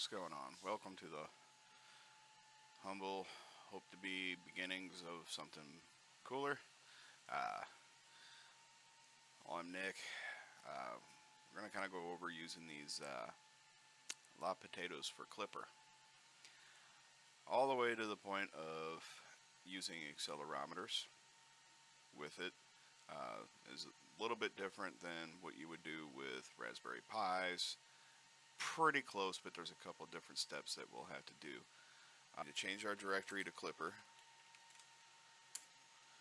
What's going on? Welcome to the humble, hope to be beginnings of something cooler. I'm Nick. We're going to kind of go over using these La Potatoes for clipper. All the way to the point of using accelerometers with it. Is a little bit different than what you would do with Raspberry Pis. Pretty close, but there's a couple different steps that we'll have to do. To change our directory to clipper.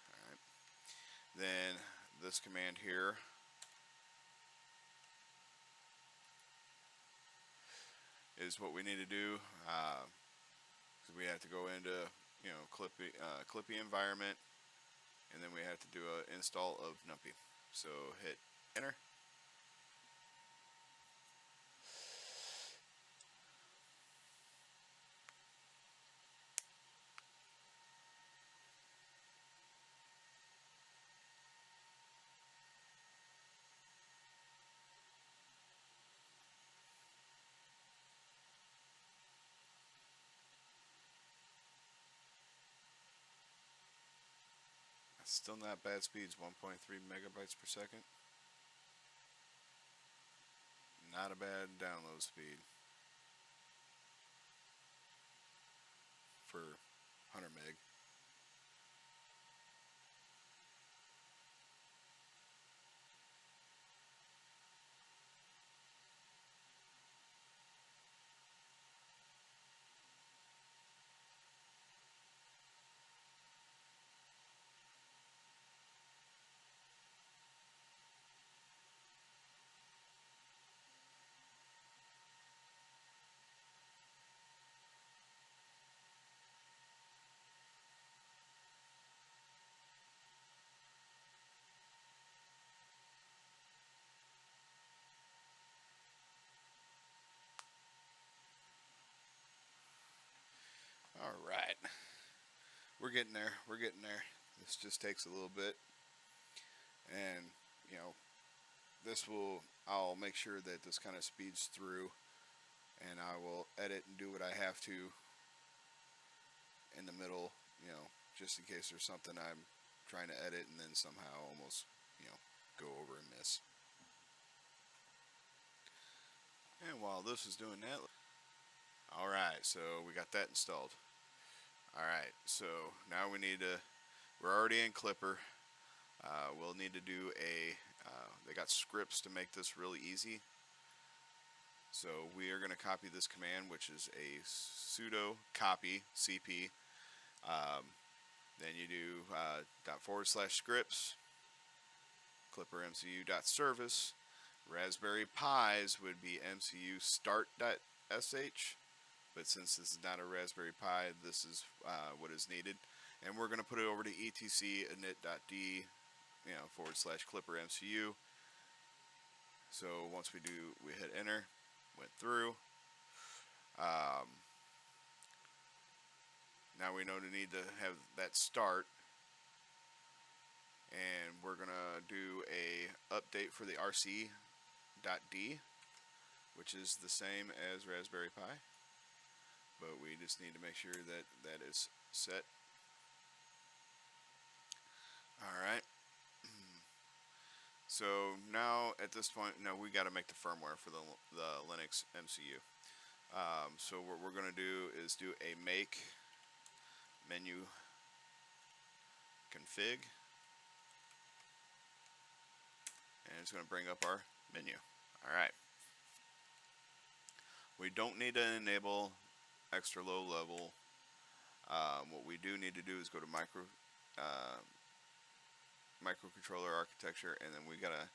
Alright. Then this command here is what we need to do. We have to go into Clippy environment, and then we have to do an install of Numpy. So hit enter. Still not bad speeds, 1.3 megabytes per second. Not a bad download speed for 100 meg. Alright, we're getting there, This just takes a little bit, and I'll make sure that this kind of speeds through, and I will edit and do what I have to in the middle, just in case there's something I'm trying to edit and then somehow almost, go over and miss. And while this is doing that, alright, so we got that installed. Alright, so now we're already in Clipper. We'll need to do they got scripts to make this really easy. So we are going to copy this command, which is a sudo copy cp. Then you do /scripts, clipper mcu.service. Raspberry Pis would be mcu start.sh. But since this is not a Raspberry Pi, this is what is needed. And we're going to put it over to etc init.d /clipper mcu. So once we hit enter, went through. Now we know we need to have that start. And we're going to do a update for the rc.d, which is the same as Raspberry Pi. But we just need to make sure that that is set. Alright. So now at this point, we got to make the firmware for the Linux MCU. So what we're going to do is do a make menu config. And it's going to bring up our menu. Alright. We don't need to enable extra low level. What we do need to do is go to microcontroller architecture, and then we got a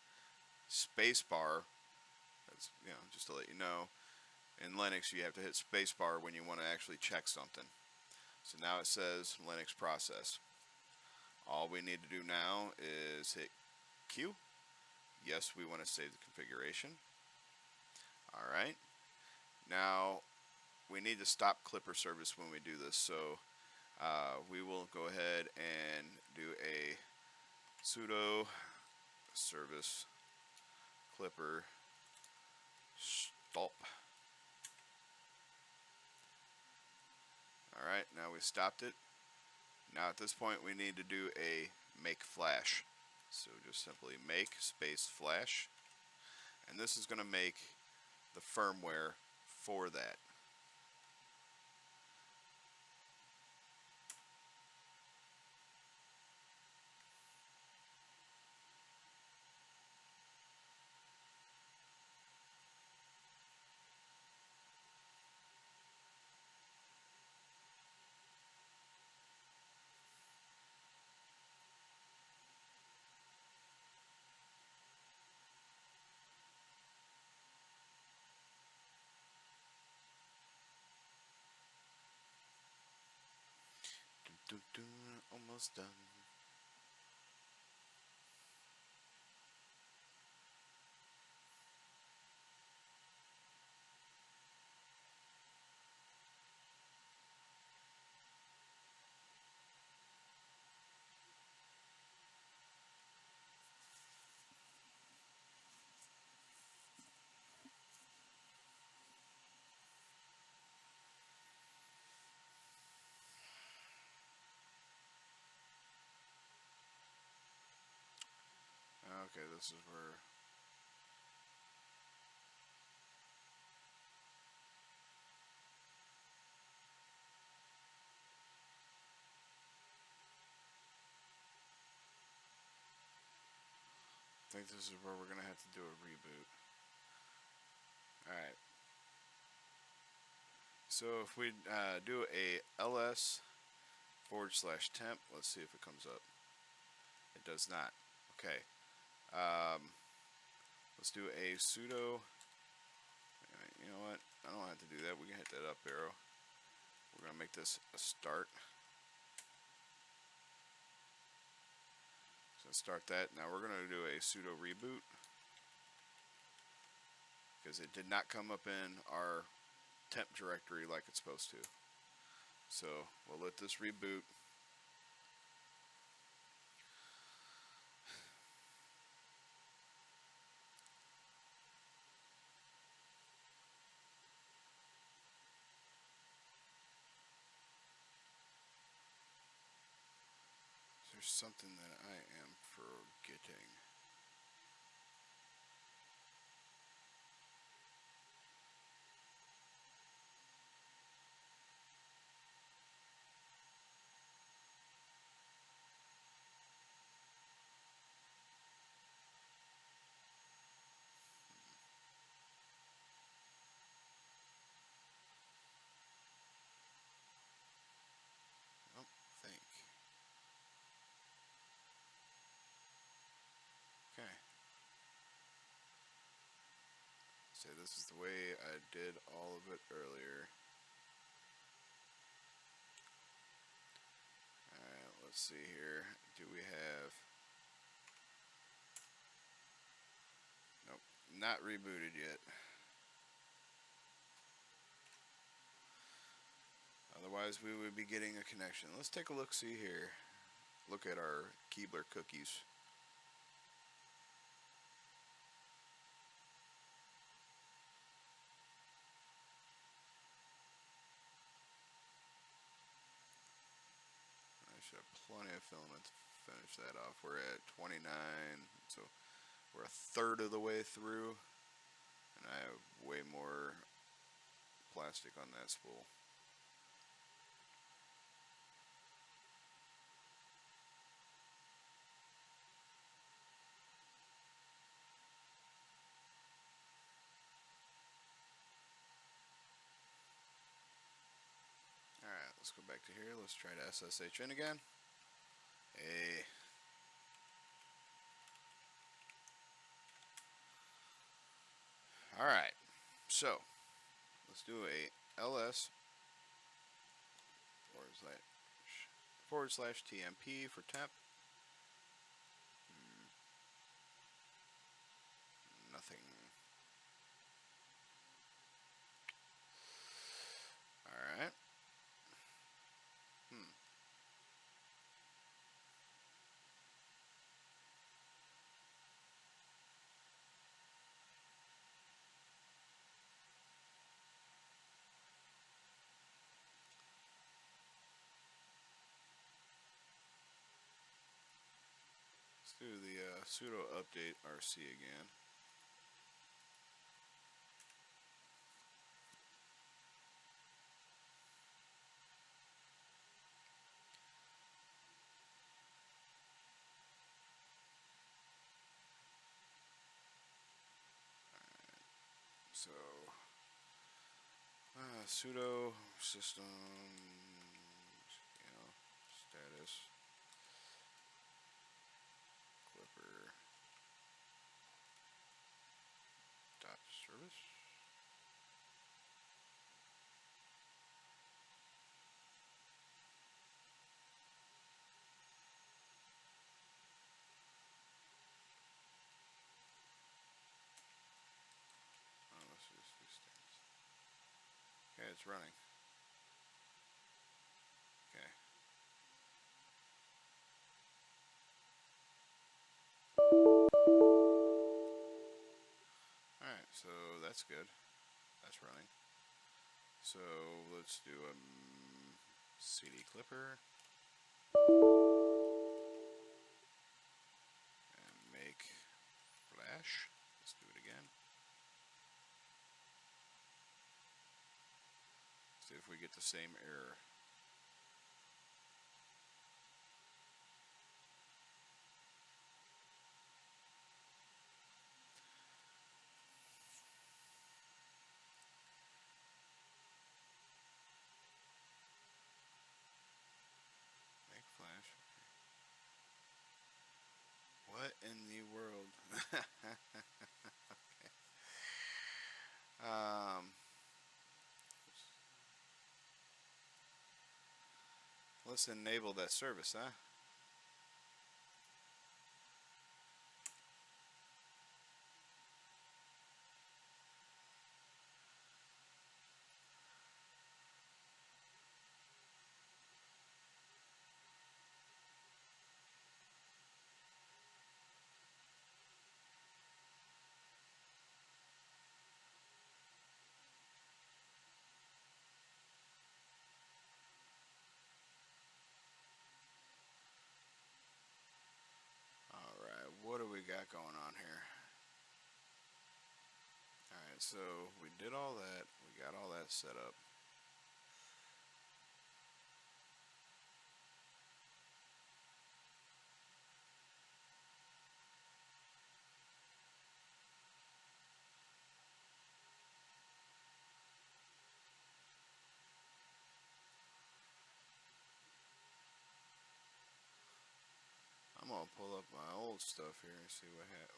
space bar. That's just to let you know, in Linux you have to hit space bar when you want to actually check something. So now it says Linux process. All we need to do now is hit Q. Yes, we want to save the configuration. Alright. Now we need to stop Clipper service when we do this, so we will go ahead and do a sudo service clipper stop. Alright, now we stopped it. Now at this point we need to do a make flash. So just simply make space flash. And this is going to make the firmware for that. Almost done. Okay, this is where I think this is where we're gonna have to do a reboot. Alright. So if we do a ls/temp, let's see if it comes up. It does not. Okay. Let's do a sudo. You know what? I don't have to do that. We can hit that up arrow. We're gonna make this a start. So start that. Now we're gonna do a sudo reboot because it did not come up in our temp directory like it's supposed to. So we'll let this reboot. There's something that I am forgetting. Oh, think. Okay. So this is the way I did all of it earlier. Alright, let's see here. Do we have... Nope, not rebooted yet. Otherwise we would be getting a connection. Let's take a look, see here. Look at our Keebler cookies. I should have plenty of filament to finish that off. We're at 29, so we're a third of the way through, and I have way more plastic on that spool. Alright, let's go back to here. Let's try to SSH in again. Alright, so let's do a ls / tmp for temp. Nothing. Alright. do the sudo update RC again. So sudo system, status clipper dot service. Oh, let's just do status. Okay, it's running. Okay. Alright, so that's good. That's running. So let's do a CD clipper and make flash. Let's do it again. See if we get the same error. Make flash. What in the world? Okay. Let's enable that service, huh? Alright, what do we got going on here? Alright, so we did all that. We got all that set up. I'm gonna pull up my old stuff here and see what happened.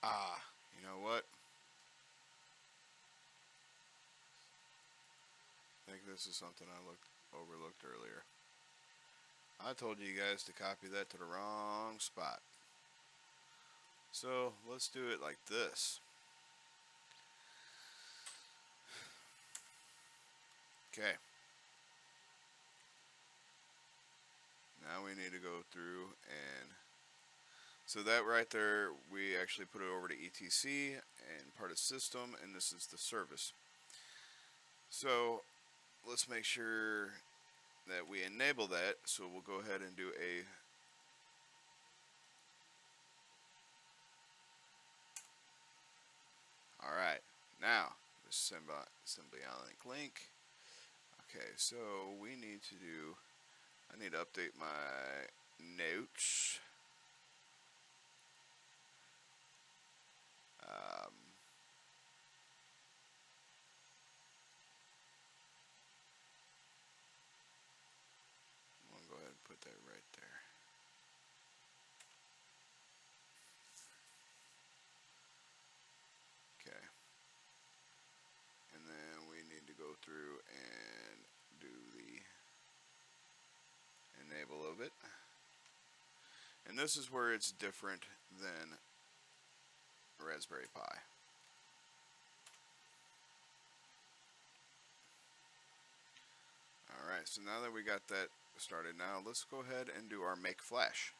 Ah, you know what? I think this is something I overlooked earlier. I told you guys to copy that to the wrong spot. So let's do it like this. Okay. Now we need to go through and so that right there, we actually put it over to etc and part of system, and this is the service. So let's make sure that we enable that. So we'll go ahead and do a alright, now the Symbionic link. Okay, so we need to do, I need to update my notes. I'm going to go ahead and put that right there. Okay. And then we need to go through and do the enable of it. And this is where it's different than Raspberry Pi. Alright, so now that we got that started, now let's go ahead and do our make flash.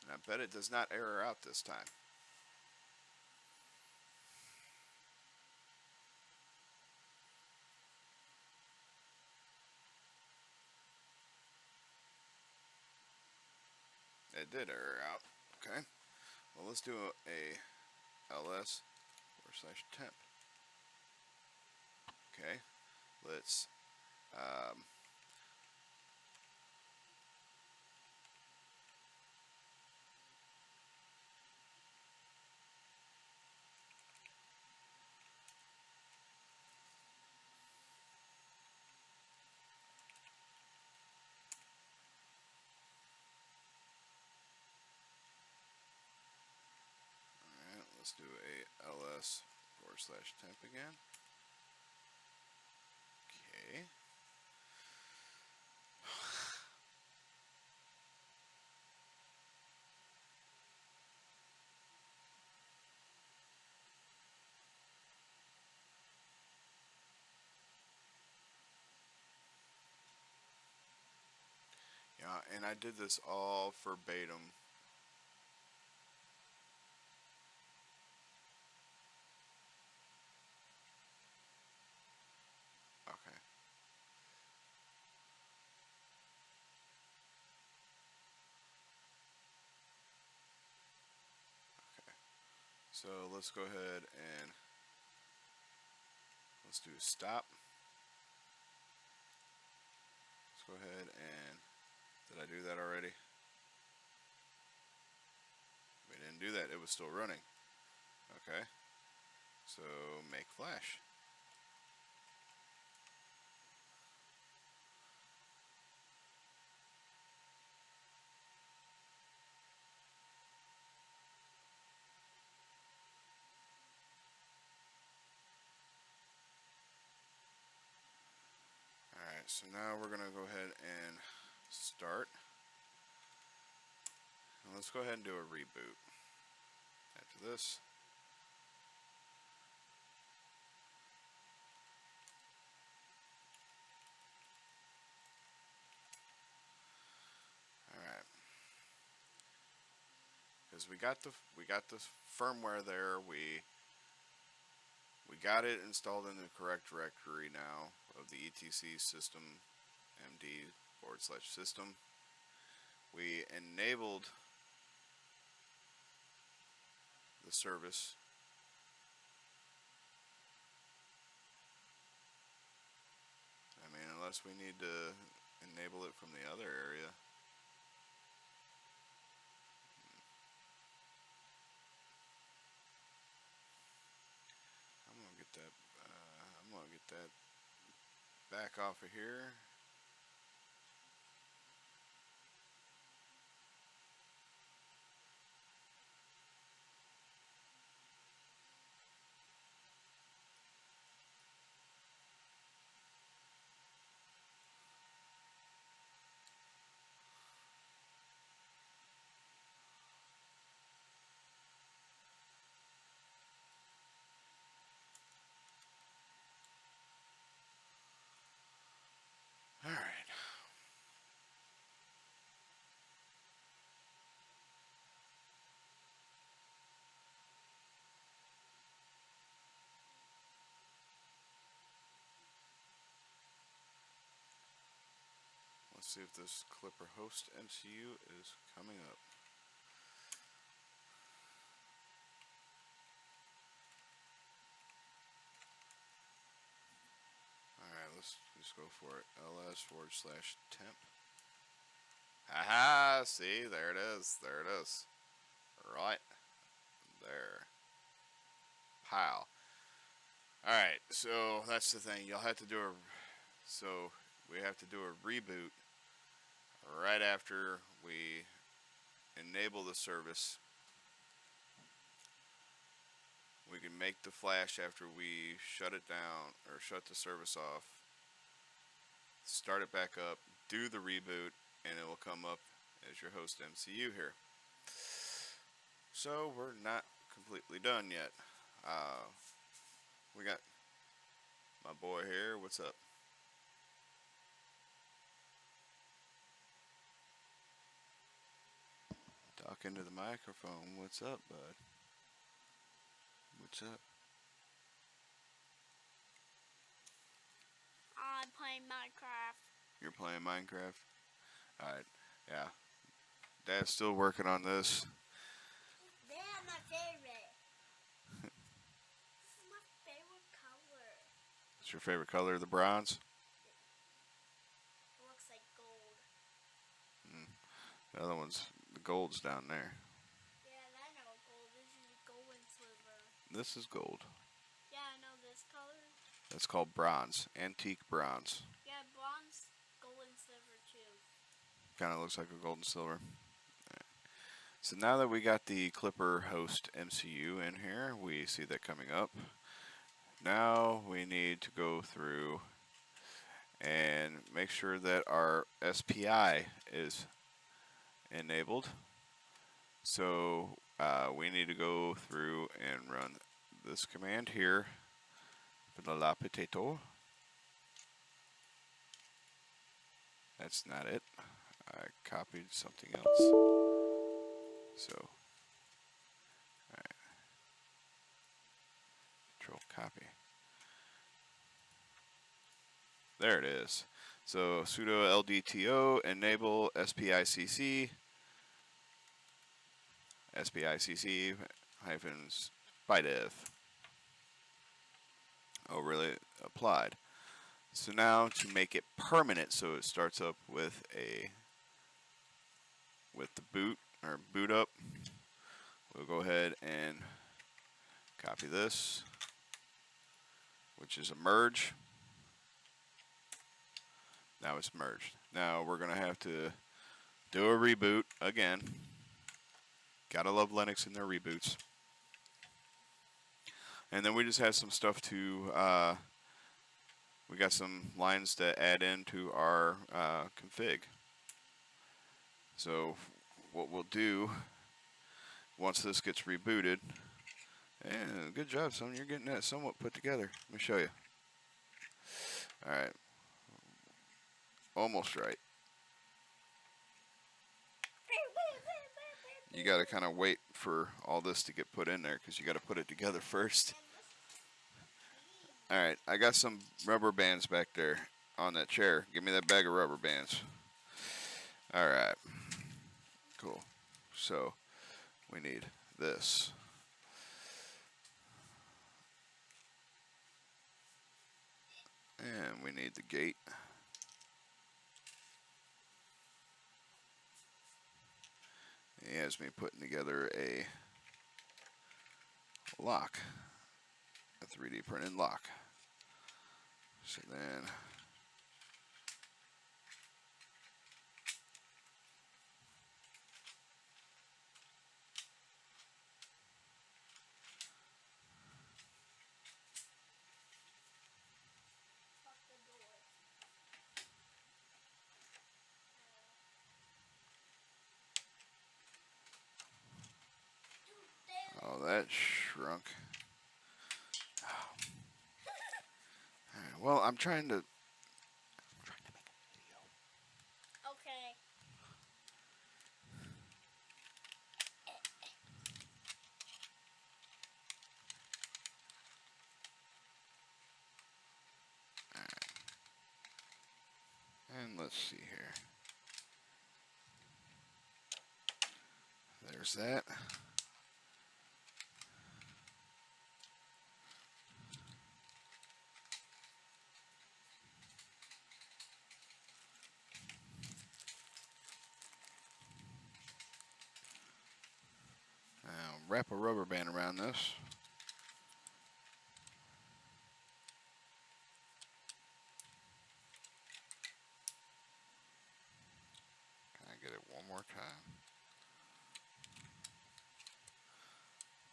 And I bet it does not error out this time. It did error out. Okay. Well, let's do a ls/temp. Okay. Let's let's do a ls/temp again. Okay. Yeah, and I did this all verbatim. Okay. Okay. So let's go ahead and let's do stop. Let's go ahead and, did I do that already? We didn't do that, it was still running. Okay. So make flash. Alright, so now we're going to go ahead and start. And let's go ahead and do a reboot. After this, alright, because we got the firmware there. We got it installed in the correct directory now of the etc system md/system. We enabled the service. I mean, unless we need to enable it from the other area. I'm gonna get that. I'm gonna get that back off of here. All right. Let's see if this Clipper host MCU is coming up. Alright, let's just go for it. ls/temp. Haha, see, there it is. There it is. Right there. Pow. Alright, so that's the thing. You'll have to do a, so we have to do a reboot right after we enable the service. We can make the flash after we shut it down or shut the service off, start it back up, do the reboot, and it will come up as your host MCU here. So we're not completely done yet. We got my boy here. What's up? Talk into the microphone. What's up, bud? What's up? I'm playing Minecraft. You're playing Minecraft? Alright, yeah. Dad's still working on this. They're my favorite. This is my favorite color. What's your favorite color? The bronze? It looks like gold. The other one's, the gold's down there. Yeah, I know gold. This is gold and silver. This is gold. Yeah, I know this color. That's called bronze. Antique bronze. Yeah, bronze, gold, and silver too. Kind of looks like a gold and silver. So now that we got the Clipper host MCU in here, we see that coming up. Now we need to go through and make sure that our SPI is enabled. So we need to go through and run this command here, Libre Le Potatoe. That's not it. I copied something else. So, alright. Control copy. There it is. So sudo ldto enable spicc spicc hyphens bydev. Oh, really? Applied. So now to make it permanent, so it starts up with the boot or boot up, we'll go ahead and copy this, which is a merge. Now it's merged. Now we're gonna have to do a reboot again. Gotta love Linux and their reboots. And then we just have some stuff to, we got some lines to add into our config. So what we'll do, once this gets rebooted, and good job, son, you're getting that somewhat put together. Let me show you. Alright. Almost right. You gotta kind of wait for all this to get put in there because you gotta put it together first. Alright, I got some rubber bands back there on that chair. Give me that bag of rubber bands. Alright. Cool. So, we need this. And we need the gate. He has me putting together a lock. A 3D printed lock. So then oh, that shrunk. Alright, well, I'm trying to make a video. Okay. And let's see here. There's that. Now wrap a rubber band around this. Can I get it one more time?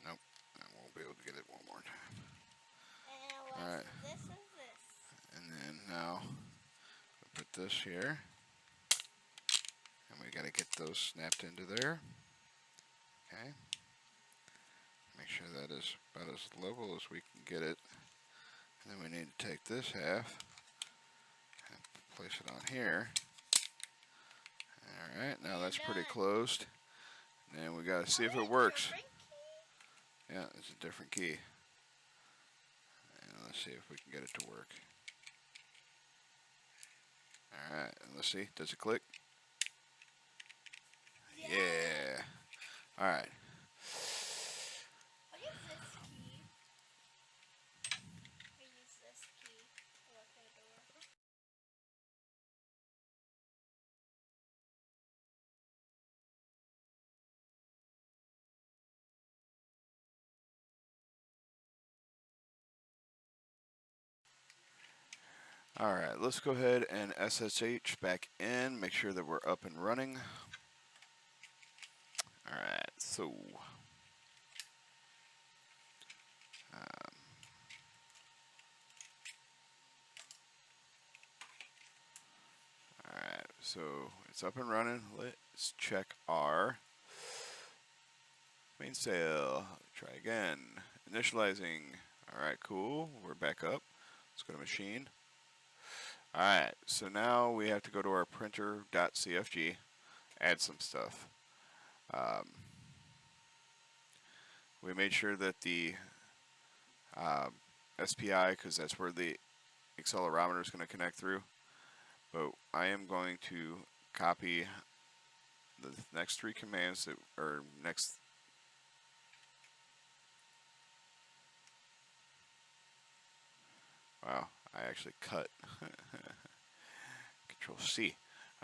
Nope, I won't be able to get it one more time. And All right. this is this. And then now, I'll put this here. got to get those snapped into there. Okay. Make sure that is about as level as we can get it. And then we need to take this half and place it on here. Alright, now that's pretty closed. And we got to see if it works. Yeah, it's a different key. And let's see if we can get it to work. Alright, and let's see. Does it click? Yeah. Alright. What is this key? I use this key to lock the door. Alright, let's go ahead and SSH back in. Make sure that we're up and running. Alright, so alright, so it's up and running. Let's check our mainsail. Try again. Initializing. Alright, cool. We're back up. Let's go to machine. Alright, so now we have to go to our printer.cfg, add some stuff. We made sure that the SPI, because that's where the accelerometer is going to connect through, but I am going to copy the next three commands that, or next, wow, I actually cut. Control C.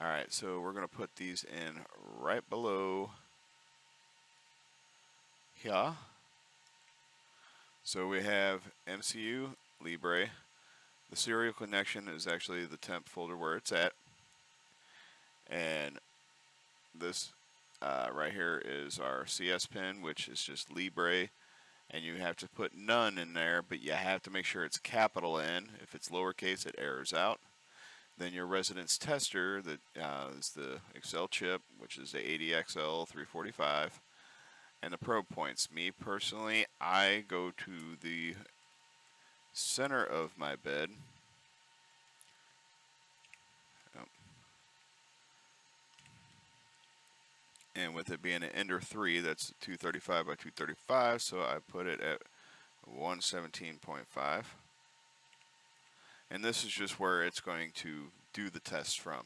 Alright, so we're going to put these in right below here. So we have MCU, Libre. The serial connection is actually the temp folder where it's at. And this right here is our CS pin, which is just Libre. And you have to put none in there, but you have to make sure it's capital N. If it's lowercase, it errors out. Then your residence tester, that is the Excel chip, which is the ADXL345. And the probe points. Me personally, I go to the center of my bed. And with it being an Ender 3, that's 235 by 235, so I put it at 117.5. And this is just where it's going to do the test from.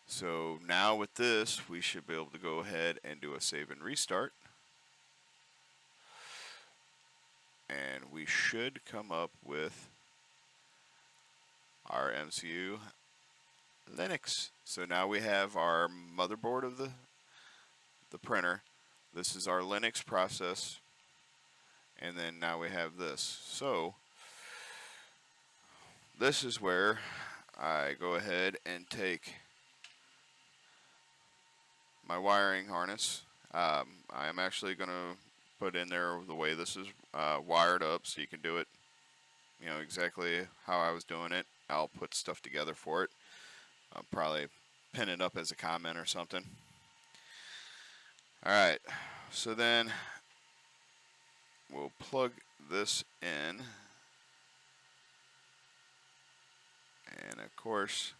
So now with this, we should be able to go ahead and do a save and restart. And we should come up with our MCU Linux. So now we have our motherboard of the printer. This is our Linux process. And then now we have this. So this is where I go ahead and take my wiring harness. I am actually going to put in there the way this is wired up, so you can do it, you know, exactly how I was doing it. I'll put stuff together for it. I'll probably pin it up as a comment or something. Alright, so then we'll plug this in. And of course,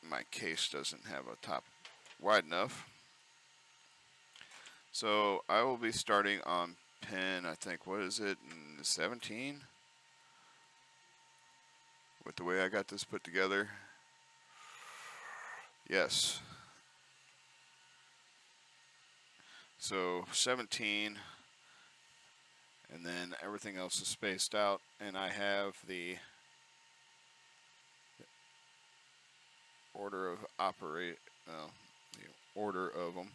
my case doesn't have a top wide enough. So I will be starting on pin, I think, what is it, 17? With the way I got this put together. Yes. So 17, and then everything else is spaced out, and I have the order of the order of them.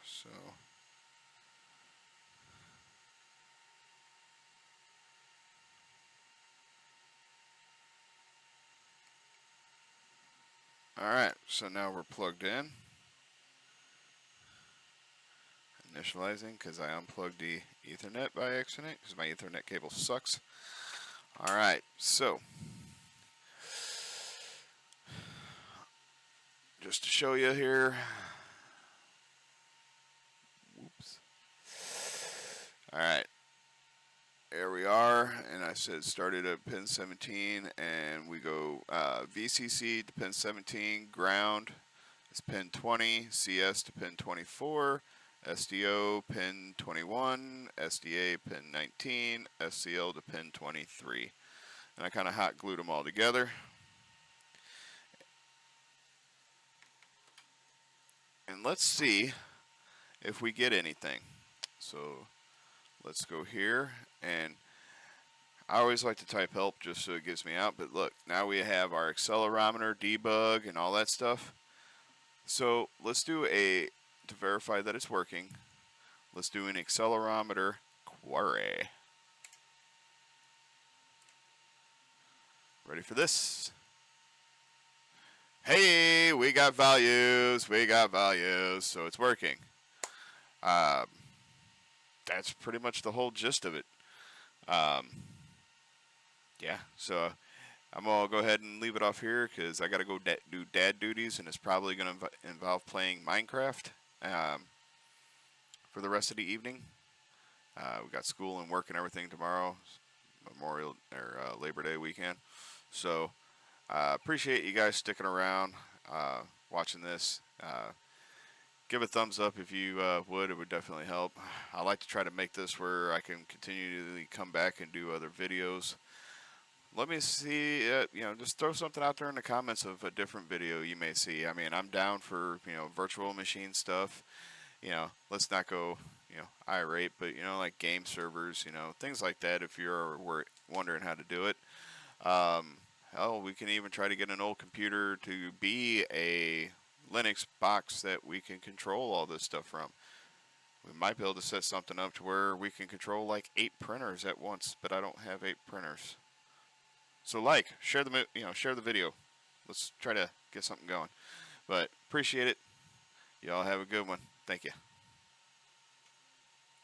So alright, so now we're plugged in. Initializing, because I unplugged the Ethernet by accident, because my Ethernet cable sucks. All right, so just to show you here. Whoops. All right, there we are, and I said started at pin 17, and we go VCC to pin 17, ground is pin 20, CS to pin 24, SDO pin 21, SDA pin 19, SCL to pin 23. And I kind of hot glued them all together. And let's see if we get anything. So let's go here, and I always like to type help just so it gets me out, but look, now we have our accelerometer, debug, and all that stuff. So let's do to verify that it's working, let's do an accelerometer query. Ready for this? Hey, we got values, so it's working. That's pretty much the whole gist of it. Yeah, so I'm going to go ahead and leave it off here because I got to go do dad duties, and it's probably going to involve playing Minecraft for the rest of the evening. We got school and work and everything tomorrow, Memorial or Labor Day weekend. So appreciate you guys sticking around, watching this. Give a thumbs up if you would. It would definitely help. I like to try to make this where I can continually come back and do other videos. Let me see, just throw something out there in the comments of a different video you may see. I mean, I'm down for, virtual machine stuff. Let's not go, irate, but, like game servers, things like that if you're wondering how to do it. Hell, we can even try to get an old computer to be a Linux box that we can control all this stuff from. We might be able to set something up to where we can control like 8 printers at once, but I don't have 8 printers. So share the video. Let's try to get something going. But appreciate it. Y'all have a good one. Thank you.